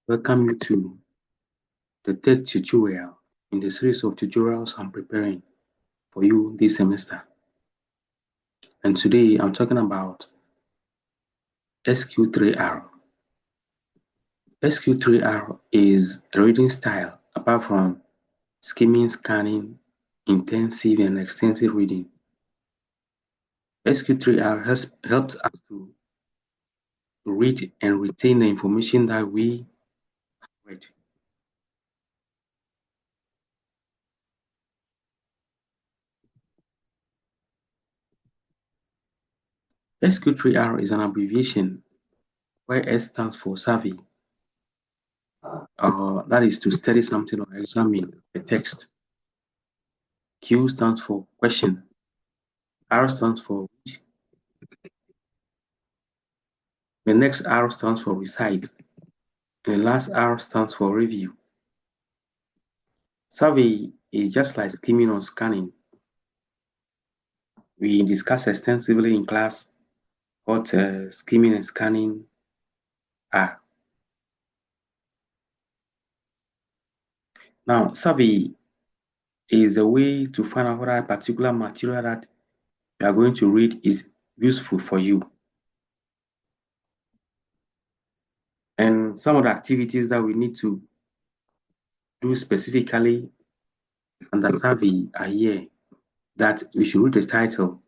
Welcome you to the third tutorial in the series of tutorials I'm preparing for you this semester. And today I'm talking about SQ3R. SQ3R is a reading style apart from skimming, scanning, intensive and extensive reading. SQ3R helps us to read and retain the information that we read. SQ3R is an abbreviation where S stands for survey, that is to study something or examine a text. Q stands for question. R stands for read. The next R stands for recite. And the last R stands for review. Survey is just like skimming or scanning. We discussed extensively in class what skimming and scanning are. Now, survey is a way to find out whether a particular material that you are going to read is useful for you. And some of the activities that we need to do specifically under survey are here, that we should read the title.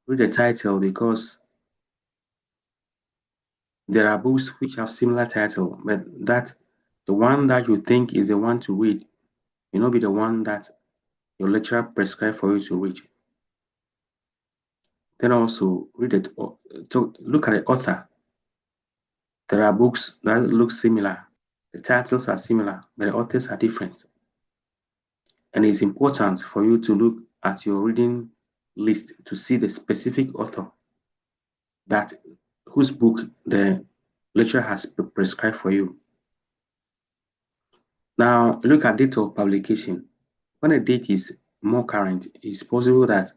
Read the title because there are books which have similar title, but that the one that you think is the one to read may not be the one that your lecturer prescribed for you to read. Then also read it, to look at the author. There are books that look similar. The titles are similar, but the authors are different. And it's important for you to look at your reading list to see the specific author whose book the lecturer has prescribed for you. Now, look at date of publication. When a date is more current, it's possible that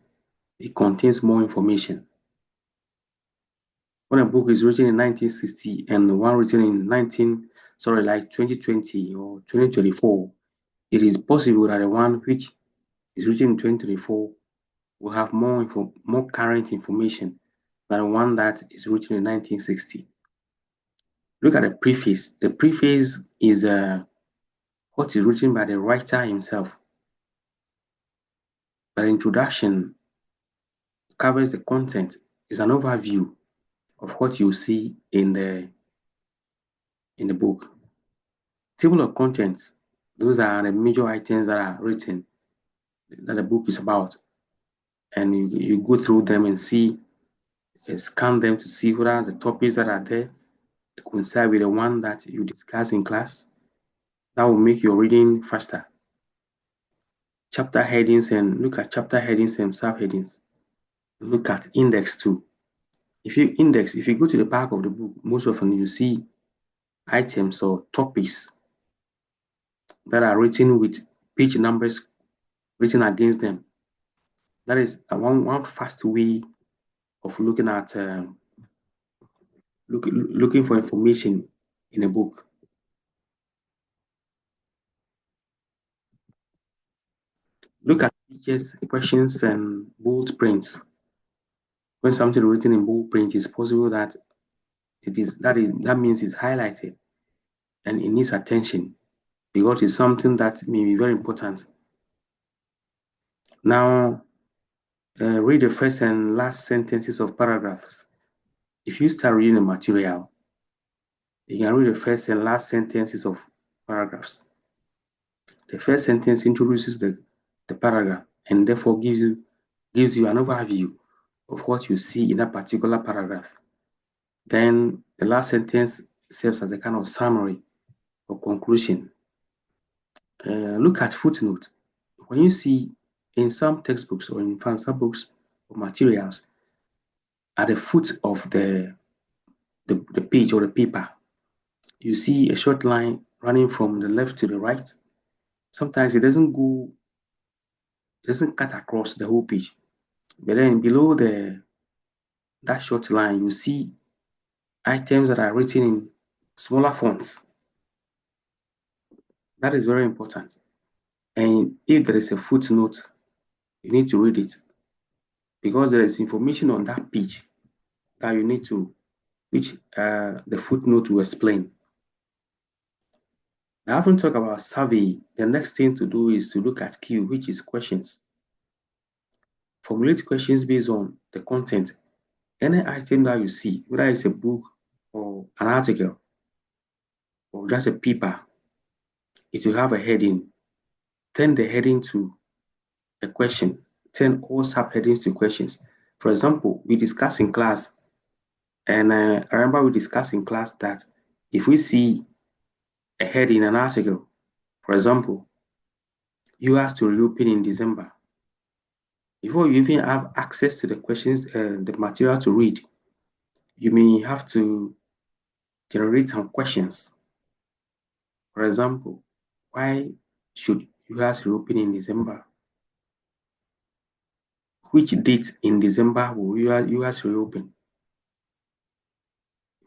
it contains more information. When a book is written in 1960 and one written in 2020 or 2024, it is possible that the one which is written in 2024 will have more current information than the one that is written in 1960. Look at the preface. The preface is what is written by the writer himself. The introduction covers the content, is an overview of what you see in the book. Table of contents, those are the major items that are written, that the book is about. And you go through them and see, scan them to see whether the topics that are there coincide with the one that you discuss in class. That will make your reading faster. Chapter headings, and look at chapter headings and subheadings. Look at index too. If you go to the back of the book, most often you see items or topics that are written with page numbers written against them. That is one fast way of looking at looking for information in a book. Look at pictures, questions, and bold prints. When something written in bold print, it's possible that that means it's highlighted and it needs attention because it's something that may be very important. Now, read the first and last sentences of paragraphs. If you start reading the material, you can read the first and last sentences of paragraphs. The first sentence introduces the paragraph and therefore gives you an overview of what you see in that particular paragraph. Then the last sentence serves as a kind of summary or conclusion. Look at footnote. When you see in some textbooks or in some books or materials, at the foot of the page or the paper, you see a short line running from the left to the right. Sometimes it doesn't cut across the whole page. But then below that short line, you see items that are written smaller fonts. That is very important. And if there is a footnote, you need to read it because there is information on that page that you need to, which the footnote will explain. I haven't talked about survey. The next thing to do is to look at Q, which is questions. Formulate questions based on the content. Any item that you see, whether it's a book or an article or just a paper, it will have a heading. Turn the heading to a question. Turn all subheadings to questions. For example, we discussed in class, and I remember we discussed in class that if we see a heading in an article, for example, US to reopen in December, before you even have access to the questions, the material to read, you may have to generate some questions. For example, why should US reopen in December? Which date in December will US reopen?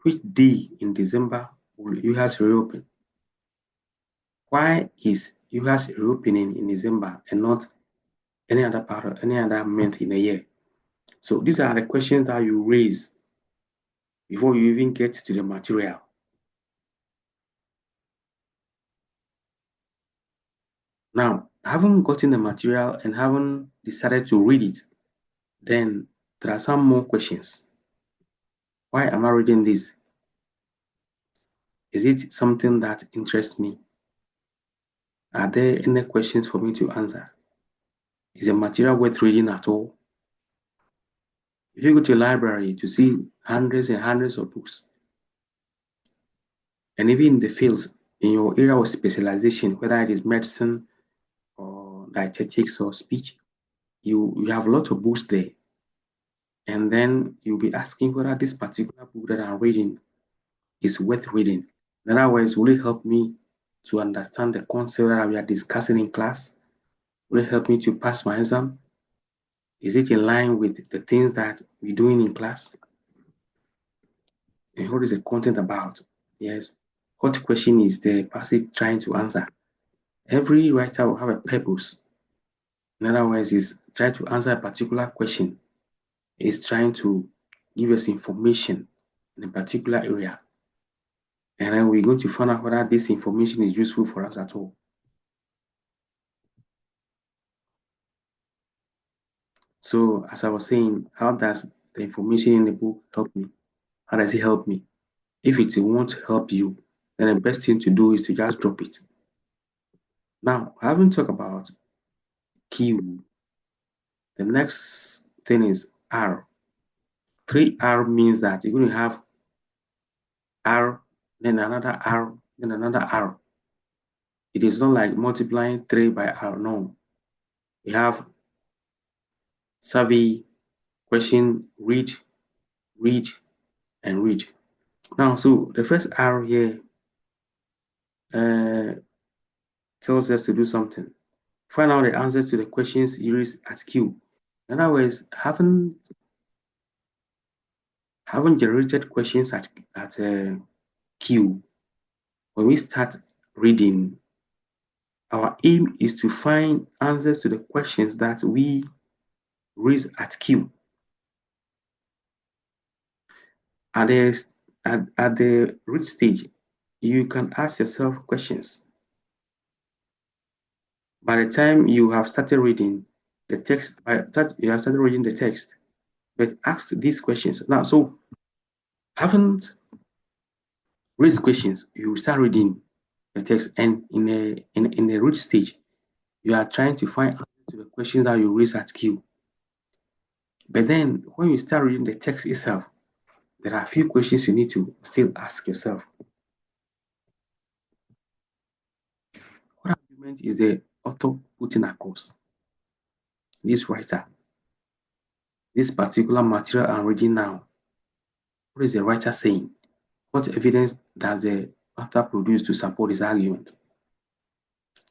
Which day in December will US reopen? Why is US reopening in December and not any other part of any other month in a year? So these are the questions that you raise before you even get to the material. Now, having gotten the material and having decided to read it, then there are some more questions. Why am I reading this? Is it something that interests me? Are there any questions for me to answer? Is the material worth reading at all? If you go to a library to see hundreds and hundreds of books, and even in the fields in your area of specialization, whether it is medicine or dietetics or speech, you have a lot of books there. And then you'll be asking whether this particular book that I'm reading is worth reading. In other words, will it help me to understand the concept that we are discussing in class? Will it help me to pass my exam? Is it in line with the things that we're doing in class? And what is the content about? Yes. What question is the passage trying to answer? Every writer will have a purpose. In other words, is trying to answer a particular question. Is trying to give us information in a particular area. And then we're going to find out whether this information is useful for us at all. So as I was saying, how does the information in the book help me? How does it help me? If it won't help you, then the best thing to do is to just drop it. Now, I haven't talked about Q. The next thing is R. 3R means that you're going to have R, then another R, then another R. It is not like multiplying 3 by R, no. We have survey, question, read, and read. Now, so the first R here tells us to do something. Find out the answers to the questions used at Q. In other words, having generated questions at Q, when we start reading, our aim is to find answers to the questions that we raise at Q. At the read stage, you can ask yourself questions. By the time you have started reading the text, you have started reading the text, but ask these questions. Now, so haven't raised questions, you start reading the text, and in a read stage, you are trying to find answers to the questions that you raise at Q. But then when you start reading the text itself, there are a few questions you need to still ask yourself. What argument is the author putting across? This writer, this particular material I'm reading now, what is the writer saying? What evidence does the author produce to support his argument?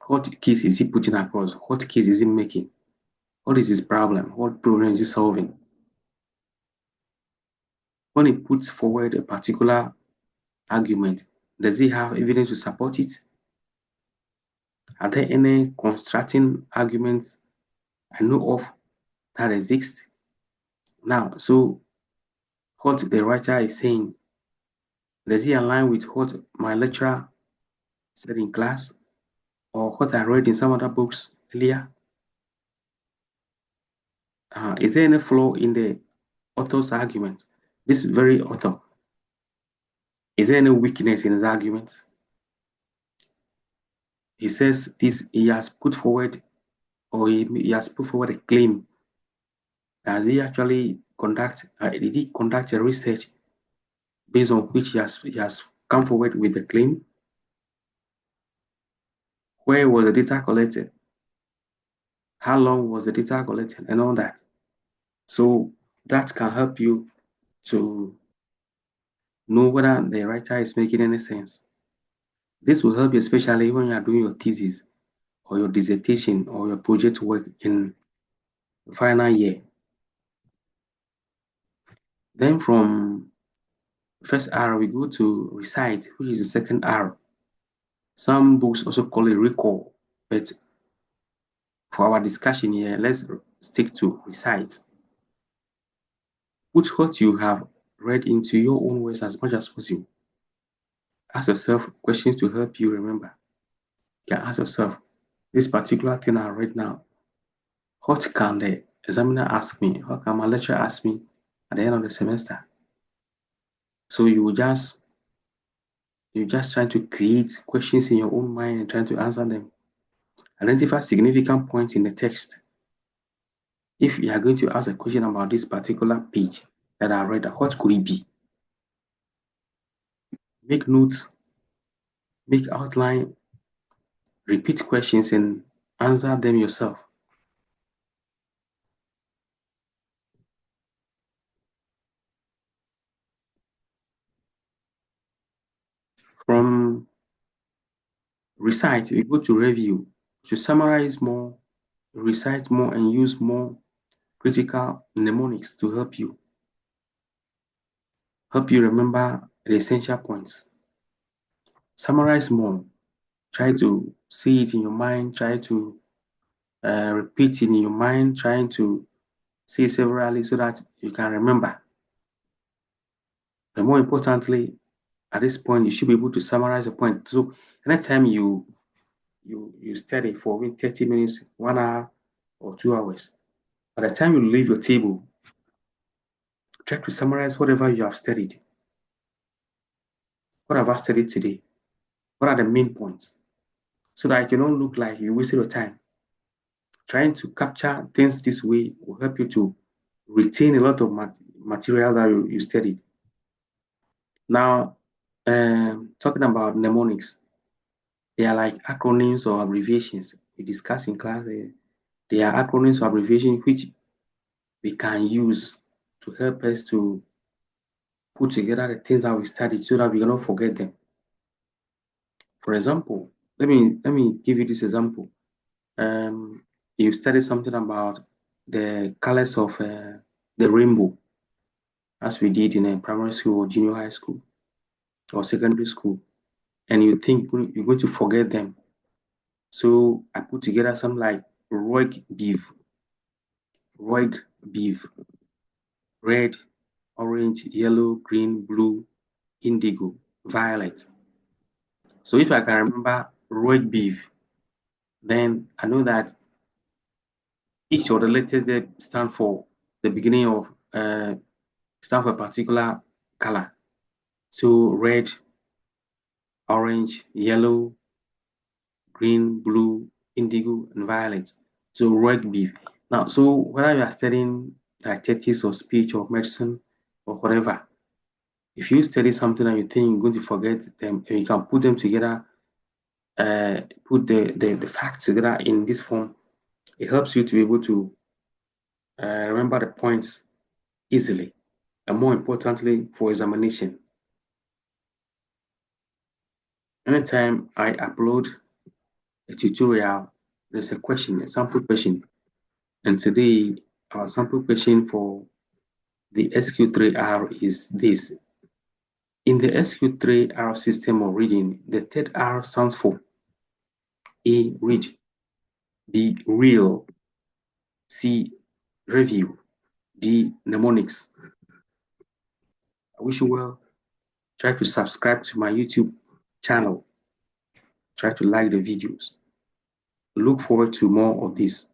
What case is he putting across? What case is he making? What is his problem? What problem is he solving? When he puts forward a particular argument, Does it have evidence to support it? Are there any constructing arguments I know of that exist? Now, so what the writer is saying, does it align with what my lecturer said in class or what I read in some other books earlier? Is there any flaw in the author's argument? This very author, is there any weakness in his argument? He says this, he has put forward or he has put forward a claim. Does he actually did he conduct a research based on which he has come forward with the claim? Where was the data collected? How long was the data collected and all that? So that can help you to know whether the writer is making any sense. This will help you especially when you are doing your thesis or your dissertation or your project work in the final year. Then from first R, we go to Recite, which is the second R. Some books also call it recall, but for our discussion here, let's stick to Recite. Put what you have read into your own words as much as possible. Ask yourself questions to help you remember. You can ask yourself, this particular thing I read now, what can the examiner ask me? What can my lecturer ask me at the end of the semester? So you just try to create questions in your own mind and try to answer them. Identify significant points in the text. If you are going to ask a question about this particular page that I read, what could it be? Make notes, make outline, repeat questions and answer them yourself. From Recite, we go to review. To summarize more, recite more, and use more critical mnemonics to help you remember the essential points. Summarize more. Try to see it in your mind. Try to repeat it in your mind. Trying to say it severally so that you can remember. But more importantly, at this point, you should be able to summarize the point. So anytime you study for 30 minutes, 1 hour, or 2 hours, by the time you leave your table, try to summarize whatever you have studied. What have I studied today? What are the main points? So that it don't look like you wasted your time. Trying to capture things this way will help you to retain a lot of material that you studied. Now, talking about mnemonics, they are like acronyms or abbreviations we discussed in class. They are acronyms or abbreviations which we can use to help us to put together the things that we studied so that we cannot forget them. For example, let me give you this example. You study something about the colors of the rainbow, as we did in a primary school or junior high school or secondary school, and you think you're going to forget them. So I put together something like roig beef, red, orange, yellow, green, blue, indigo, violet. So if I can remember roig beef, then I know that each of the letters there stand for the beginning of stand for a particular color. So red, orange, yellow, green, blue, indigo, and violet. So roig beef. Now, so whether you are studying dietetics or speech or medicine or whatever, if you study something and you think you're going to forget them, and you can put them together, put the facts together in this form, it helps you to be able to remember the points easily, and more importantly, for examination. Anytime I upload a tutorial, there's a question, a sample question. And today, our sample question for the SQ3R is this. In the SQ3R system of reading, the third R stands for A, read, B, real, C, review, D, mnemonics. I wish you well. Try to subscribe to my YouTube channel. Try to like the videos. Look forward to more of this.